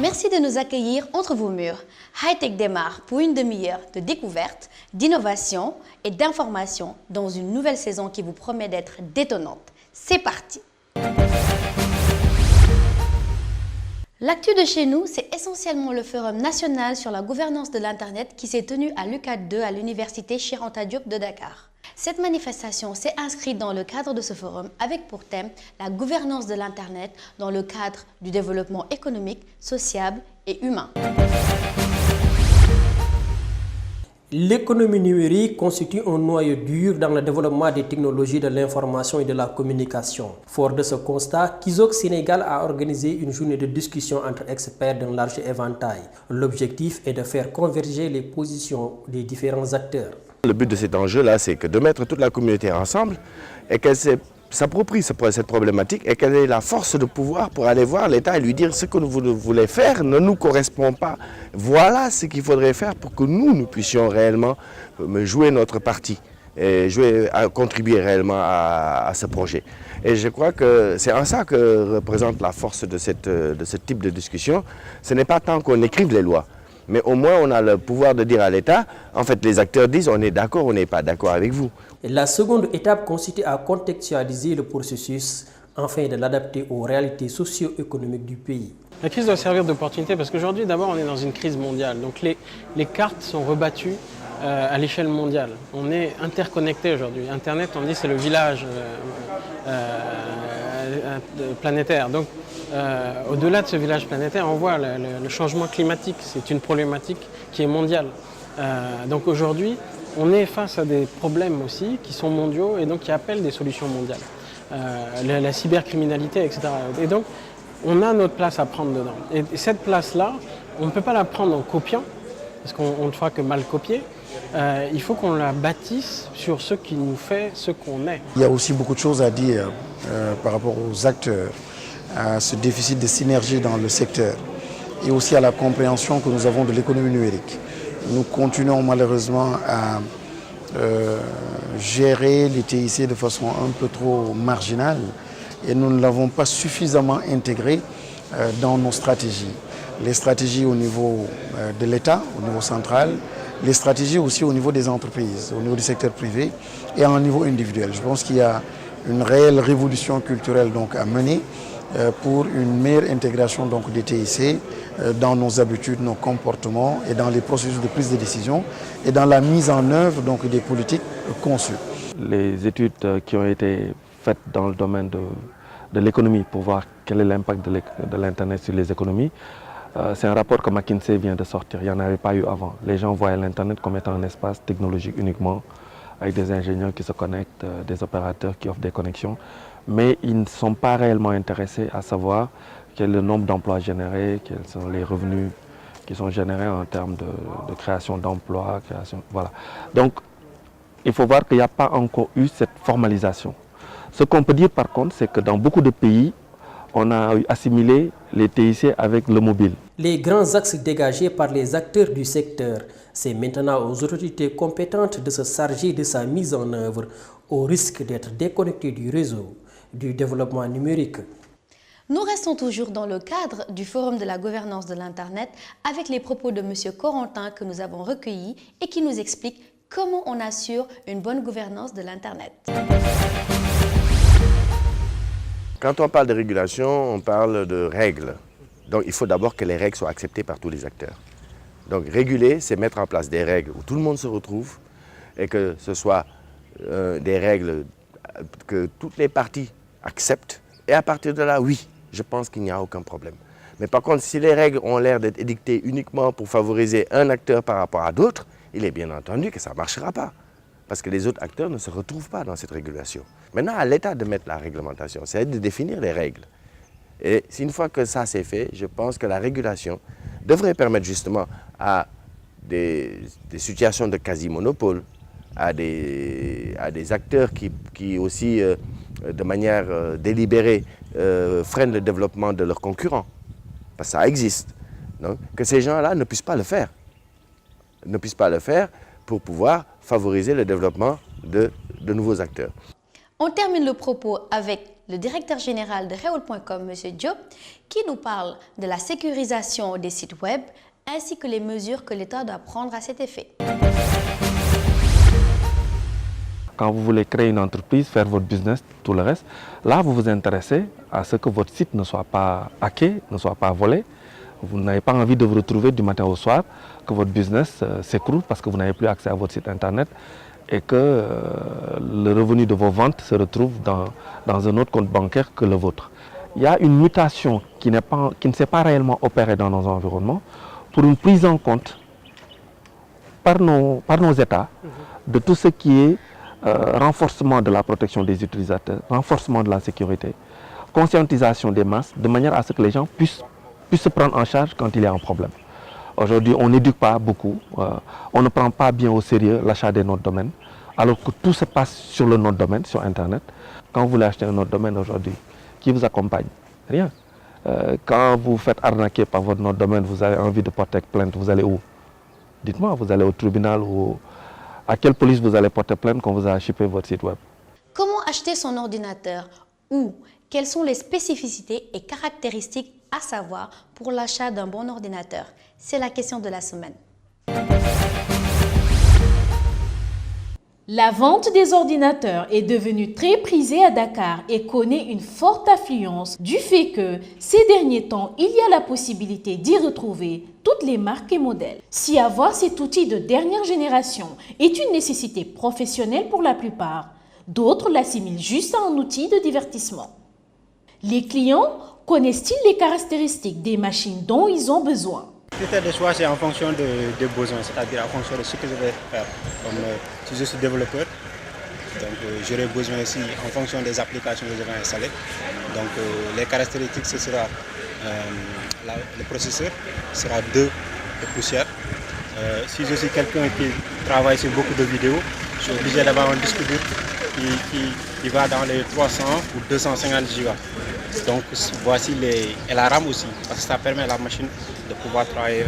Merci de nous accueillir entre vos murs. Hightech démarre pour une demi-heure de découverte, d'innovation et d'information dans une nouvelle saison qui vous promet d'être détonnante. C'est parti! L'actu de chez nous, c'est essentiellement le Forum national sur la gouvernance de l'Internet qui s'est tenu à l'UCAD 2 à l'Université Cheikh Anta Diop de Dakar. Cette manifestation s'est inscrite dans le cadre de ce forum avec pour thème la gouvernance de l'Internet dans le cadre du développement économique, sociable et humain. L'économie numérique constitue un noyau dur dans le développement des technologies de l'information et de la communication. Fort de ce constat, Kizok Sénégal a organisé une journée de discussion entre experts d'un large éventail. L'objectif est de faire converger les positions des différents acteurs. Le but de cet enjeu-là, c'est que de mettre toute la communauté ensemble et qu'elle s'approprie cette problématique et qu'elle ait la force de pouvoir pour aller voir l'État et lui dire ce que vous voulez faire ne nous correspond pas. Voilà ce qu'il faudrait faire pour que nous puissions réellement jouer notre partie et contribuer réellement à ce projet. Et je crois que c'est en ça que représente la force de ce type de discussion. Ce n'est pas tant qu'on écrive les lois, mais au moins on a le pouvoir de dire à l'État, en fait les acteurs disent on est d'accord, on n'est pas d'accord avec vous. La seconde étape consiste à contextualiser le processus afin de l'adapter aux réalités socio-économiques du pays. La crise doit servir d'opportunité parce qu'aujourd'hui d'abord on est dans une crise mondiale, donc les cartes sont rebattues à l'échelle mondiale. On est interconnectés aujourd'hui. Internet, on dit c'est le village planétaire. Donc au-delà de ce village planétaire, on voit le changement climatique, c'est une problématique qui est mondiale. Donc aujourd'hui, on est face à des problèmes aussi qui sont mondiaux et donc qui appellent des solutions mondiales. La cybercriminalité, etc. Et donc, on a notre place à prendre dedans. Et cette place-là, on ne peut pas la prendre en copiant, parce qu'on ne fera que mal copier. Il faut qu'on la bâtisse sur ce qui nous fait ce qu'on est. Il y a aussi beaucoup de choses à dire par rapport aux acteurs, à ce déficit de synergie dans le secteur et aussi à la compréhension que nous avons de l'économie numérique. Nous continuons malheureusement à gérer les TIC de façon un peu trop marginale et nous ne l'avons pas suffisamment intégré dans nos stratégies. Les stratégies au niveau de l'État, au niveau central, les stratégies aussi au niveau des entreprises, au niveau du secteur privé et à un niveau individuel. Je pense qu'il y a une réelle révolution culturelle donc, à mener pour une meilleure intégration donc, des TIC dans nos habitudes, nos comportements et dans les processus de prise de décision et dans la mise en œuvre donc, des politiques conçues. Les études qui ont été faites dans le domaine de l'économie pour voir quel est l'impact de l'Internet sur les économies, c'est un rapport que McKinsey vient de sortir, il n'y en avait pas eu avant. Les gens voyaient l'Internet comme étant un espace technologique uniquement, avec des ingénieurs qui se connectent, des opérateurs qui offrent des connexions, mais ils ne sont pas réellement intéressés à savoir quel est le nombre d'emplois générés, quels sont les revenus qui sont générés en termes de création d'emplois, voilà. Donc, il faut voir qu'il n'y a pas encore eu cette formalisation. Ce qu'on peut dire par contre, c'est que dans beaucoup de pays, on a assimilé les TIC avec le mobile. Les grands axes dégagés par les acteurs du secteur, c'est maintenant aux autorités compétentes de se charger de sa mise en œuvre au risque d'être déconnectés du réseau, du développement numérique. Nous restons toujours dans le cadre du Forum de la gouvernance de l'Internet avec les propos de M. Corentin que nous avons recueillis et qui nous explique comment on assure une bonne gouvernance de l'Internet. Quand on parle de régulation, on parle de règles. Donc il faut d'abord que les règles soient acceptées par tous les acteurs. Donc réguler, c'est mettre en place des règles où tout le monde se retrouve et que ce soit des règles que toutes les parties acceptent. Et à partir de là, oui, je pense qu'il n'y a aucun problème. Mais par contre, si les règles ont l'air d'être édictées uniquement pour favoriser un acteur par rapport à d'autres, il est bien entendu que ça ne marchera pas. Parce que les autres acteurs ne se retrouvent pas dans cette régulation. Maintenant, à l'État de mettre la réglementation, c'est de définir les règles. Et une fois que ça c'est fait, je pense que la régulation devrait permettre justement à des situations de quasi-monopole, à des acteurs qui aussi, de manière délibérée, freinent le développement de leurs concurrents. Parce que ça existe. Donc, que ces gens-là ne puissent pas le faire. Ne puissent pas le faire pour pouvoir favoriser le développement de nouveaux acteurs. On termine le propos avec le directeur général de Réol.com, M. Diop, qui nous parle de la sécurisation des sites web ainsi que les mesures que l'État doit prendre à cet effet. Quand vous voulez créer une entreprise, faire votre business, tout le reste, là vous vous intéressez à ce que votre site ne soit pas hacké, ne soit pas volé. Vous n'avez pas envie de vous retrouver du matin au soir, que votre business s'écroule parce que vous n'avez plus accès à votre site internet et que le revenu de vos ventes se retrouve dans un autre compte bancaire que le vôtre. Il y a une mutation qui ne s'est pas réellement opérée dans nos environnements pour une prise en compte par nos États de tout ce qui est renforcement de la protection des utilisateurs, renforcement de la sécurité, conscientisation des masses, de manière à ce que les gens puissent se prendre en charge quand il y a un problème. Aujourd'hui, on n'éduque pas beaucoup, on ne prend pas bien au sérieux l'achat des noms de domaine, alors que tout se passe sur le nom de domaine, sur Internet. Quand vous voulez acheter un nom de domaine aujourd'hui, qui vous accompagne? Rien. Quand vous faites arnaquer par votre nom de domaine, vous avez envie de porter plainte, vous allez où? Dites-moi, vous allez au tribunal ou à quelle police vous allez porter plainte quand vous avez shippé votre site web? Comment acheter son ordinateur ou quelles sont les spécificités et caractéristiques à savoir pour l'achat d'un bon ordinateur? C'est la question de la semaine. La vente des ordinateurs est devenue très prisée à Dakar et connaît une forte affluence du fait que, ces derniers temps, il y a la possibilité d'y retrouver toutes les marques et modèles. Si avoir cet outil de dernière génération est une nécessité professionnelle pour la plupart, d'autres l'assimilent juste à un outil de divertissement. Les clients connaissent-ils les caractéristiques des machines dont ils ont besoin? Le critère de choix, c'est en fonction des besoins, c'est-à-dire en fonction de ce que je vais faire. Comme si je suis développeur, donc j'aurai besoin aussi en fonction des applications que je vais installer. Donc les caractéristiques, ce sera le processeur, sera 2 de poussière. Si je suis quelqu'un qui travaille sur beaucoup de vidéos, je suis obligé d'avoir un disque dur qui va dans les 300 ou 250 Go. Donc voici et la RAM aussi, parce que ça permet à la machine de pouvoir travailler,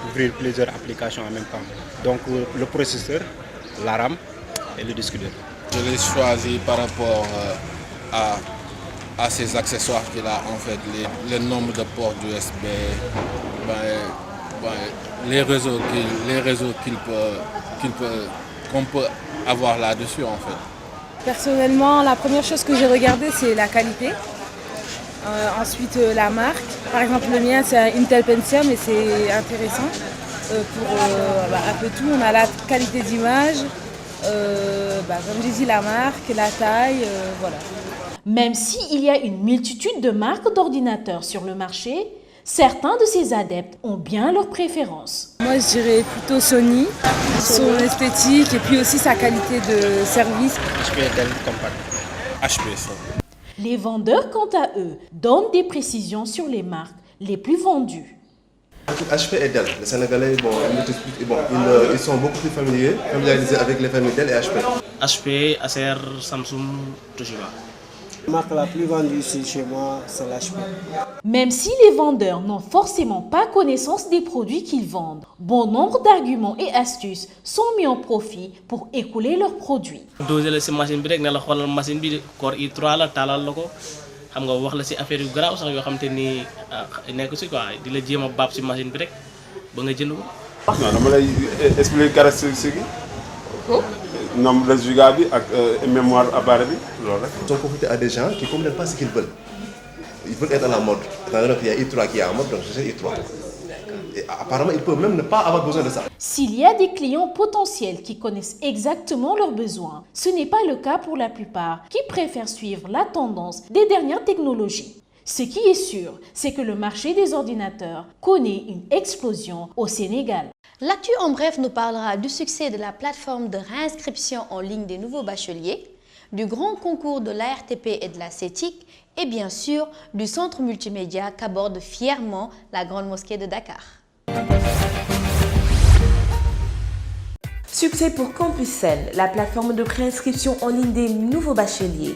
ouvrir plusieurs applications en même temps. Donc le processeur, la RAM et le disque dur. Je l'ai choisi par rapport à ces accessoires qu'il a, en fait, le nombre de ports USB, les réseaux qu'on peut avoir là-dessus, en fait. Personnellement, la première chose que j'ai regardée, c'est la qualité. Ensuite, la marque. Par exemple, le mien, c'est un Intel Pentium et c'est intéressant. Pour un peu tout, on a la qualité d'image, comme j'ai dit, la marque, la taille, voilà. Même s'il y a une multitude de marques d'ordinateurs sur le marché, certains de ces adeptes ont bien leurs préférences. Moi, je dirais plutôt Sony, son esthétique et puis aussi sa qualité de service. HP et Dell compact. HP, ça. Les vendeurs, quant à eux, donnent des précisions sur les marques les plus vendues. HP et Dell, les Sénégalais, ils sont beaucoup plus familiarisés avec les familles Dell et HP. HP, Acer, Samsung, Toshiba. La marque la plus vendue ici chez moi, c'est l'HP. Même si les vendeurs n'ont forcément pas connaissance des produits qu'ils vendent, bon nombre d'arguments et astuces sont mis en profit pour écouler leurs produits. Doser la machine bi rek ne la xolal machine bi Core i3 la talal lako xam nga wax la ci affaire yu graw sax yo xamanteni nek ci quoi di la jema bab ci machine bi rek ba nga jënd ko. Non dama lay expliquer caractéristique nombre de giga bi ak mémoire appareil bi loolu rek. Ils sont confrontés à des gens qui ne comprennent pas ce qu'ils veulent. Ils veulent être à la mode. Étant donné qu'il y a i3 qui est en mode, donc je sais i3. Et apparemment, ils ne peuvent même ne pas avoir besoin de ça. S'il y a des clients potentiels qui connaissent exactement leurs besoins, ce n'est pas le cas pour la plupart qui préfèrent suivre la tendance des dernières technologies. Ce qui est sûr, c'est que le marché des ordinateurs connaît une explosion au Sénégal. L'actu en bref nous parlera du succès de la plateforme de réinscription en ligne des nouveaux bacheliers, du grand concours de l'ARTP et de la CETIC et bien sûr du centre multimédia qu'aborde fièrement la Grande Mosquée de Dakar. Succès pour Campus Sen, la plateforme de préinscription en ligne des nouveaux bacheliers.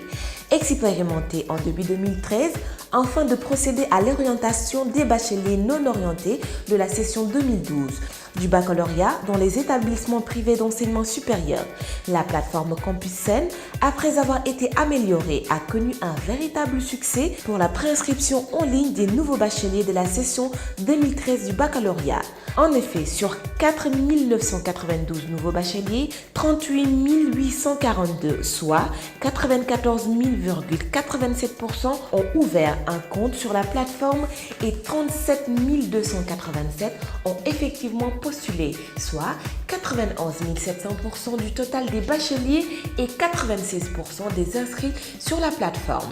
expérimenté en début 2013 afin de procéder à l'orientation des bacheliers non orientés de la session 2012 du baccalauréat dans les établissements privés d'enseignement supérieur. La plateforme Campus Seine, après avoir été améliorée, a connu un véritable succès pour la préinscription en ligne des nouveaux bacheliers de la session 2013 du baccalauréat. En effet, sur 4 992 nouveaux bacheliers, 38 842, soit 94,87% ont ouvert un compte sur la plateforme et 37 287 ont effectivement postulé, soit 91 700% du total des bacheliers et 96% des inscrits sur la plateforme.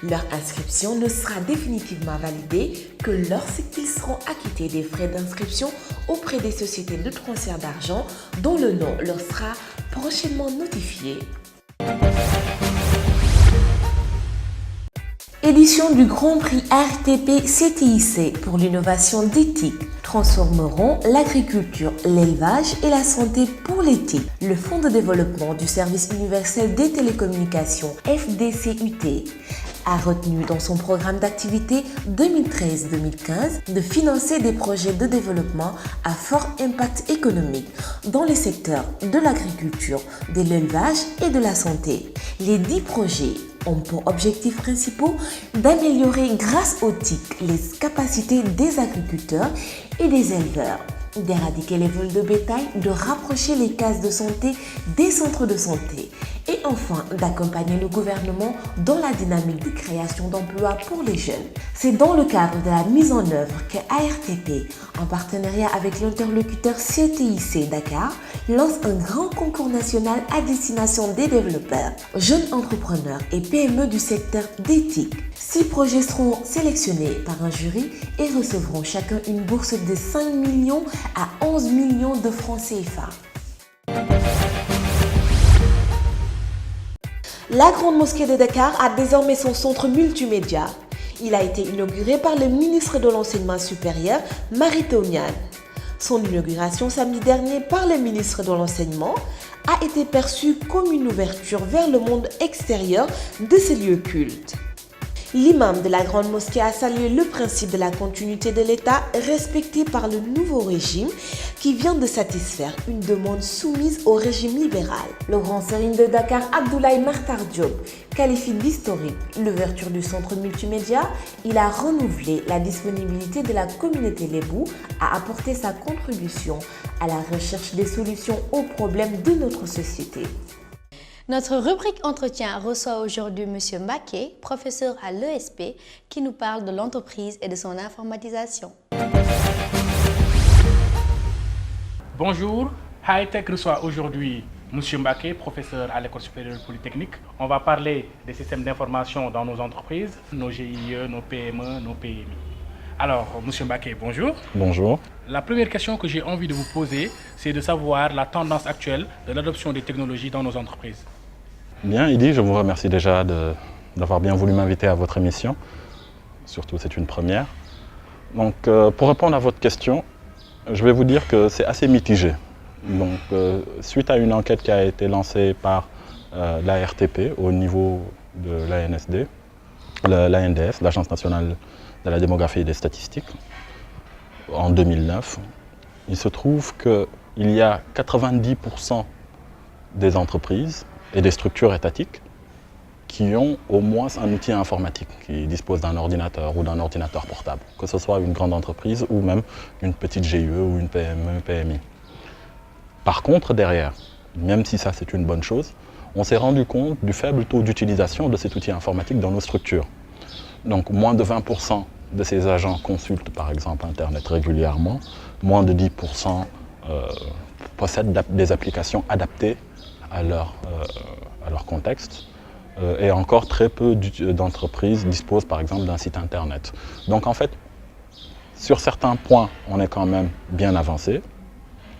Leur inscription ne sera définitivement validée que lorsqu'ils seront acquittés des frais d'inscription auprès des sociétés de transfert d'argent dont le nom leur sera prochainement notifié. Édition du Grand Prix RTP CTIC pour l'innovation d'éthique transformeront l'agriculture, l'élevage et la santé pour l'éthique. Le Fonds de développement du service universel des télécommunications FDCUT a retenu dans son programme d'activité 2013-2015 de financer des projets de développement à fort impact économique dans les secteurs de l'agriculture, de l'élevage et de la santé. Les 10 projets ont pour objectifs principaux d'améliorer grâce aux TIC les capacités des agriculteurs et des éleveurs, d'éradiquer les vols de bétail, de rapprocher les cases de santé des centres de santé et enfin d'accompagner le gouvernement dans la dynamique de création d'emplois pour les jeunes. C'est dans le cadre de la mise en œuvre que ARTP, en partenariat avec l'interlocuteur CTIC Dakar, lance un grand concours national à destination des développeurs, jeunes entrepreneurs et PME du secteur d'éthique. 6 projets seront sélectionnés par un jury et recevront chacun une bourse de 5 millions à 11 millions de francs CFA. La Grande Mosquée de Dakar a désormais son centre multimédia. Il a été inauguré par le ministre de l'Enseignement supérieur, Mary Teuw Niane. Son inauguration samedi dernier par le ministre de l'Enseignement a été perçue comme une ouverture vers le monde extérieur de ce lieu culte. L'imam de la Grande Mosquée a salué le principe de la continuité de l'État respecté par le nouveau régime qui vient de satisfaire une demande soumise au régime libéral. Le grand serigne de Dakar, Abdoulaye Makhtar Diop, qualifie d'historique l'ouverture du centre multimédia. Il a renouvelé la disponibilité de la communauté lébou à apporter sa contribution à la recherche des solutions aux problèmes de notre société. Notre rubrique Entretien reçoit aujourd'hui M. Mbaké, professeur à l'ESP, qui nous parle de l'entreprise et de son informatisation. Bonjour, Hightech reçoit aujourd'hui M. Mbaké, professeur à l'École supérieure polytechnique. On va parler des systèmes d'information dans nos entreprises, nos GIE, nos PME, nos PMI. Alors, M. Mbaké, bonjour. Bonjour. La première question que j'ai envie de vous poser, c'est de savoir la tendance actuelle de l'adoption des technologies dans nos entreprises. Bien, Idi, je vous remercie déjà d'avoir bien voulu m'inviter à votre émission. Surtout, c'est une première. Donc, pour répondre à votre question, je vais vous dire que c'est assez mitigé. Donc, suite à une enquête qui a été lancée par l'ARTP au niveau de l'ANSD, l'ANDS, l'Agence nationale de la démographie et des statistiques, en 2009, il se trouve qu'il y a 90% des entreprises et des structures étatiques qui ont au moins un outil informatique, qui disposent d'un ordinateur ou d'un ordinateur portable, que ce soit une grande entreprise ou même une petite GIE ou une PME, PMI. Par contre, derrière, même si ça c'est une bonne chose, on s'est rendu compte du faible taux d'utilisation de cet outil informatique dans nos structures. Donc moins de 20% de ces agents consultent par exemple Internet régulièrement, moins de 10% possèdent des applications adaptées à leur contexte et encore très peu d'entreprises disposent par exemple d'un site Internet. Donc en fait, sur certains points, on est quand même bien avancé.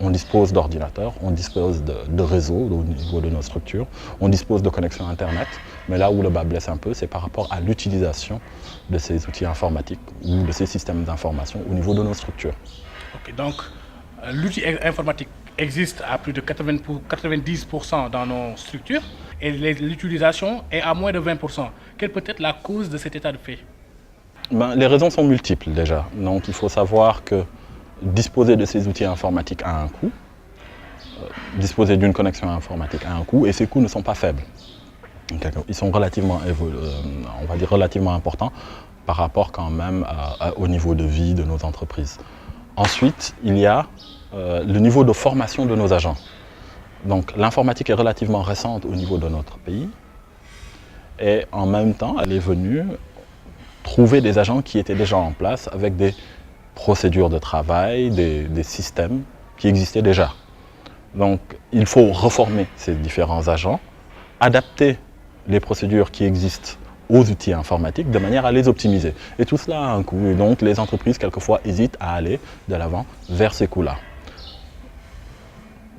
On dispose d'ordinateurs, on dispose de réseaux au niveau de nos structures, on dispose de connexions Internet, mais là où le bas blesse un peu, c'est par rapport à l'utilisation de ces outils informatiques ou de ces systèmes d'information au niveau de nos structures. Ok, donc l'outil informatique existe à plus de 90% dans nos structures. et l'utilisation est à moins de 20%. Quelle peut être la cause de cet état de fait? Les raisons sont multiples déjà. Donc il faut savoir que disposer de ces outils informatiques a un coût. Disposer d'une connexion informatique a un coût et ces coûts ne sont pas faibles. Ils sont relativement, on va dire relativement importants par rapport quand même au niveau de vie de nos entreprises. Ensuite, il y a le niveau de formation de nos agents. Donc l'informatique est relativement récente au niveau de notre pays et en même temps, elle est venue trouver des agents qui étaient déjà en place avec des procédures de travail, des systèmes qui existaient déjà. Donc il faut reformer ces différents agents, adapter les procédures qui existent aux outils informatiques de manière à les optimiser. Et tout cela a un coût. Et donc les entreprises, quelquefois, hésitent à aller de l'avant vers ces coûts-là.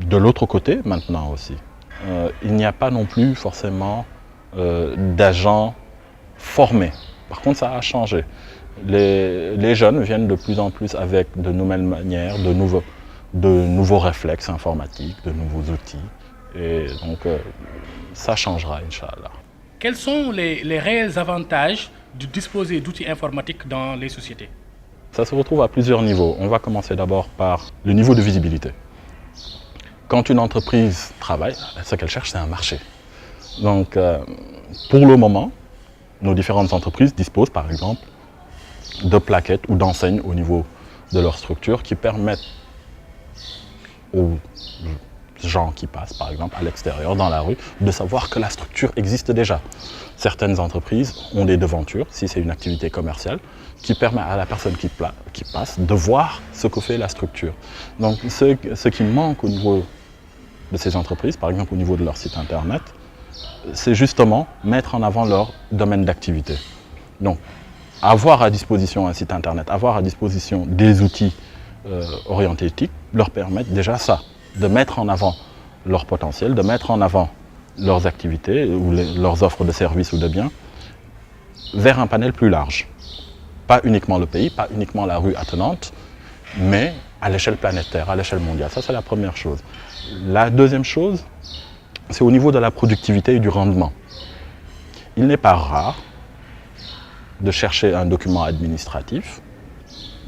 De l'autre côté, maintenant aussi, il n'y a pas non plus forcément d'agents formés. Par contre, ça a changé. Les jeunes viennent de plus en plus avec de nouvelles manières, de nouveaux réflexes informatiques, de nouveaux outils. Et donc, ça changera, Inch'Allah. Quels sont les réels avantages de disposer d'outils informatiques dans les sociétés? Ça se retrouve à plusieurs niveaux. On va commencer d'abord par le niveau de visibilité. Quand une entreprise travaille, ce qu'elle cherche, c'est un marché. Donc, pour le moment, nos différentes entreprises disposent, par exemple, de plaquettes ou d'enseignes au niveau de leur structure qui permettent aux gens qui passent, par exemple, à l'extérieur, dans la rue, de savoir que la structure existe déjà. Certaines entreprises ont des devantures, si c'est une activité commerciale, qui permet à la personne qui passe de voir ce que fait la structure. Donc, ce qui manque au niveau de ces entreprises, par exemple au niveau de leur site internet, c'est justement mettre en avant leur domaine d'activité. Donc, avoir à disposition un site internet, avoir à disposition des outils orientés éthiques, leur permettent déjà ça, de mettre en avant leur potentiel, de mettre en avant leurs activités ou leurs offres de services ou de biens vers un panel plus large. Pas uniquement le pays, pas uniquement la rue attenante, mais à l'échelle planétaire, à l'échelle mondiale. Ça, c'est la première chose. La deuxième chose, c'est au niveau de la productivité et du rendement. Il n'est pas rare de chercher un document administratif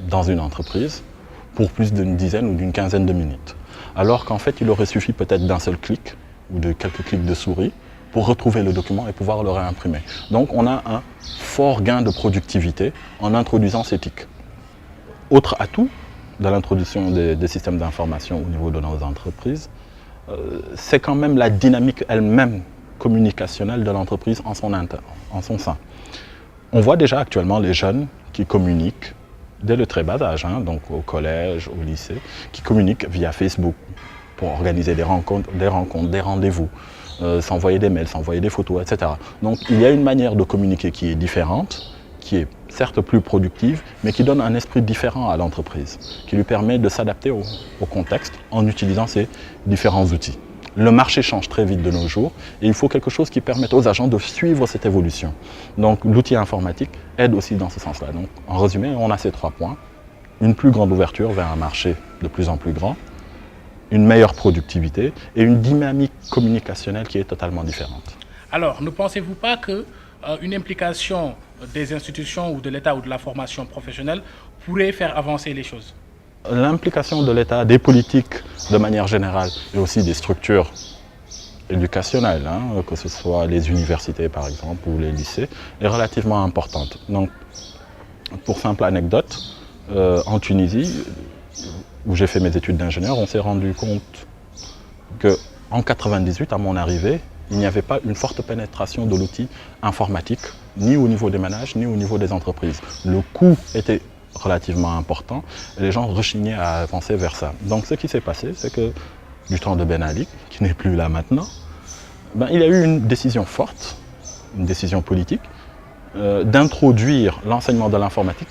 dans une entreprise pour plus d'une dizaine ou d'une quinzaine de minutes. Alors qu'en fait, il aurait suffi peut-être d'un seul clic ou de quelques clics de souris pour retrouver le document et pouvoir le réimprimer. Donc on a un fort gain de productivité en introduisant ces TIC. Autre atout de l'introduction des systèmes d'information au niveau de nos entreprises, c'est quand même la dynamique elle-même communicationnelle de l'entreprise en son sein. On voit déjà actuellement les jeunes qui communiquent dès le très bas âge, donc au collège, au lycée, qui communiquent via Facebook pour organiser des rencontres, des rendez-vous, s'envoyer des mails, s'envoyer des photos, etc. Donc il y a une manière de communiquer qui est différente, qui est certes plus productive, mais qui donne un esprit différent à l'entreprise, qui lui permet de s'adapter au contexte en utilisant ces différents outils. Le marché change très vite de nos jours et il faut quelque chose qui permette aux agents de suivre cette évolution. Donc l'outil informatique aide aussi dans ce sens-là. Donc en résumé, on a ces 3 points. Une plus grande ouverture vers un marché de plus en plus grand, une meilleure productivité et une dynamique communicationnelle qui est totalement différente. Alors, ne pensez-vous pas qu'une implication des institutions ou de l'État ou de la formation professionnelle pourrait faire avancer les choses? L'implication de l'État, des politiques de manière générale et aussi des structures éducationnelles, que ce soit les universités par exemple ou les lycées, est relativement importante. Donc, pour simple anecdote, en Tunisie, où j'ai fait mes études d'ingénieur, on s'est rendu compte qu'en 1998, à mon arrivée, il n'y avait pas une forte pénétration de l'outil informatique, ni au niveau des ménages, ni au niveau des entreprises. Le coût était relativement important et les gens rechignaient à avancer vers ça. Donc ce qui s'est passé, c'est que du temps de Ben Ali, qui n'est plus là maintenant, il y a eu une décision forte, une décision politique, d'introduire l'enseignement de l'informatique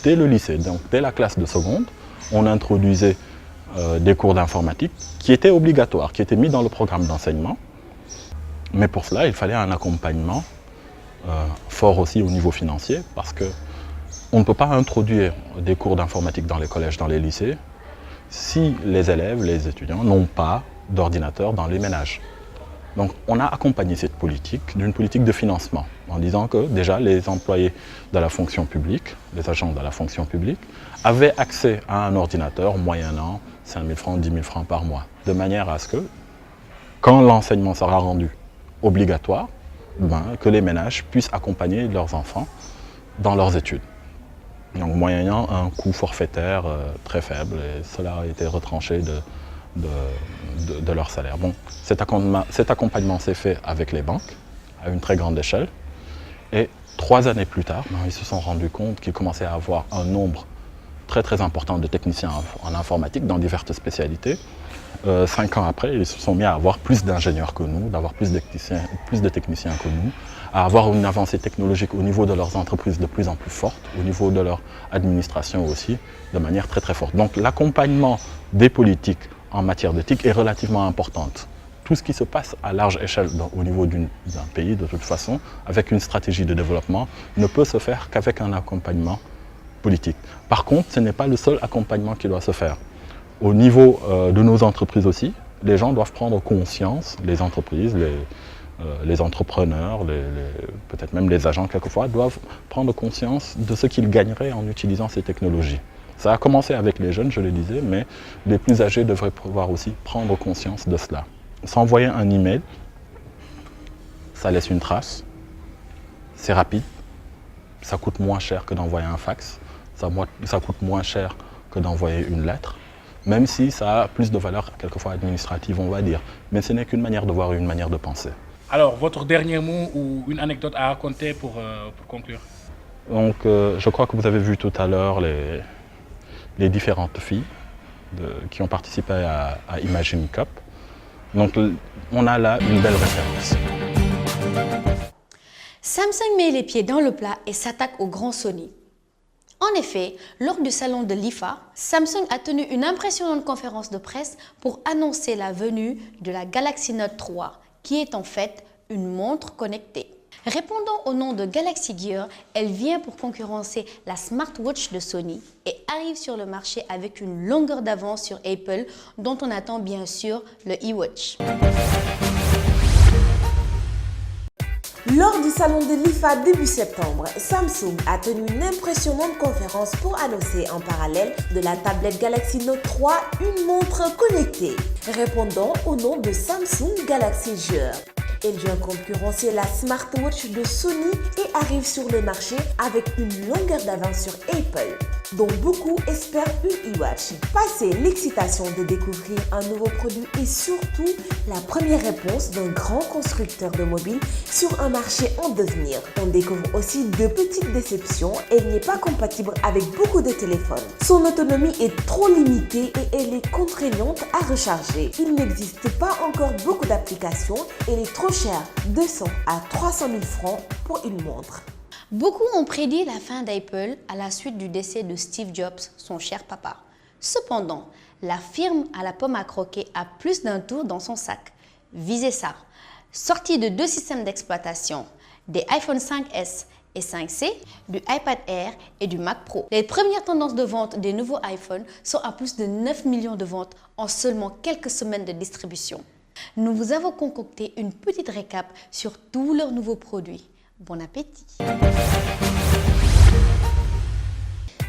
dès le lycée. Donc dès la classe de seconde, on introduisait des cours d'informatique qui étaient obligatoires, qui étaient mis dans le programme d'enseignement. Mais pour cela, il fallait un accompagnement fort aussi au niveau financier, parce que on ne peut pas introduire des cours d'informatique dans les collèges, dans les lycées, si les élèves, les étudiants n'ont pas d'ordinateur dans les ménages. Donc on a accompagné cette politique d'une politique de financement en disant que déjà les employés de la fonction publique, les agents de la fonction publique, avaient accès à un ordinateur moyennant 5 000 francs, 10 000 francs par mois, de manière à ce que quand l'enseignement sera rendu obligatoire, que les ménages puissent accompagner leurs enfants dans leurs études. Donc moyennant un coût forfaitaire très faible, et cela a été retranché de leur salaire. Bon, cet accompagnement s'est fait avec les banques à une très grande échelle, et 3 années plus tard, ils se sont rendus compte qu'ils commençaient à avoir un nombre très important de techniciens en informatique dans diverses spécialités. 5 ans après, ils se sont mis à avoir plus d'ingénieurs que nous, d'avoir plus de techniciens que nous, à avoir une avancée technologique au niveau de leurs entreprises de plus en plus forte, au niveau de leur administration aussi, de manière très forte. Donc l'accompagnement des politiques en matière d'éthique est relativement importante. Tout ce qui se passe à large échelle au niveau d'un pays, de toute façon, avec une stratégie de développement, ne peut se faire qu'avec un accompagnement politique. Par contre, ce n'est pas le seul accompagnement qui doit se faire. Au niveau de nos entreprises aussi, les gens doivent prendre conscience, les entreprises, les entrepreneurs, peut-être même les agents quelquefois, doivent prendre conscience de ce qu'ils gagneraient en utilisant ces technologies. Ça a commencé avec les jeunes, je le disais, mais les plus âgés devraient pouvoir aussi prendre conscience de cela. S'envoyer un email, ça laisse une trace, c'est rapide, ça coûte moins cher que d'envoyer un fax, ça coûte moins cher que d'envoyer une lettre, même si ça a plus de valeur quelquefois administrative, on va dire. Mais ce n'est qu'une manière de voir et une manière de penser. Alors, votre dernier mot ou une anecdote à raconter pour conclure? Donc, je crois que vous avez vu tout à l'heure les différentes filles qui ont participé à Imagine Cup. Donc, on a là une belle référence. Samsung met les pieds dans le plat et s'attaque au grand Sony. En effet, lors du salon de l'IFA, Samsung a tenu une impressionnante conférence de presse pour annoncer la venue de la Galaxy Note 3, qui est en fait une montre connectée. Répondant au nom de Galaxy Gear, elle vient pour concurrencer la smartwatch de Sony et arrive sur le marché avec une longueur d'avance sur Apple, dont on attend bien sûr le e-watch. Lors du salon de l'IFA début septembre, Samsung a tenu une impressionnante conférence pour annoncer en parallèle de la tablette Galaxy Note 3 une montre connectée, répondant au nom de Samsung Galaxy Gear. Elle vient concurrencer la smartwatch de Sony et arrive sur le marché avec une longueur d'avance sur Apple, dont beaucoup espèrent une e-watch. Passé l'excitation de découvrir un nouveau produit et surtout la première réponse d'un grand constructeur de mobiles sur un marché en devenir, on découvre aussi de petites déceptions. Elle n'est pas compatible avec beaucoup de téléphones. Son autonomie est trop limitée et elle est contraignante à recharger. Il n'existe pas encore beaucoup d'applications. Elle est trop chère, 200 à 300 000 francs pour une montre. Beaucoup ont prédit la fin d'Apple à la suite du décès de Steve Jobs, son cher papa. Cependant, la firme à la pomme à croquer a plus d'un tour dans son sac. Visez ça. Sortie de 2 systèmes d'exploitation, des iPhone 5S et 5C, du iPad Air et du Mac Pro. Les premières tendances de vente des nouveaux iPhones sont à plus de 9 millions de ventes en seulement quelques semaines de distribution. Nous vous avons concocté une petite récap sur tous leurs nouveaux produits. Bon appétit!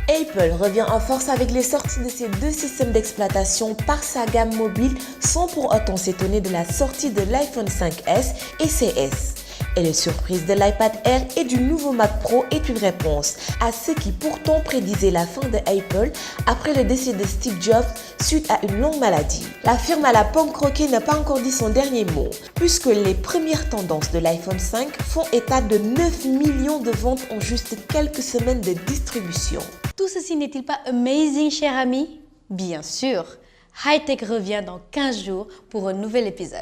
Apple revient en force avec les sorties de ses 2 systèmes d'exploitation par sa gamme mobile sans pour autant s'étonner de la sortie de l'iPhone 5S et CS. Et les surprises de l'iPad Air et du nouveau Mac Pro est une réponse à ceux qui pourtant prédisaient la fin de Apple après le décès de Steve Jobs suite à une longue maladie. La firme à la pomme croquée n'a pas encore dit son dernier mot, puisque les premières tendances de l'iPhone 5 font état de 9 millions de ventes en juste quelques semaines de distribution. Tout ceci n'est-il pas amazing, chers amis? Bien sûr! High Tech revient dans 15 jours pour un nouvel épisode.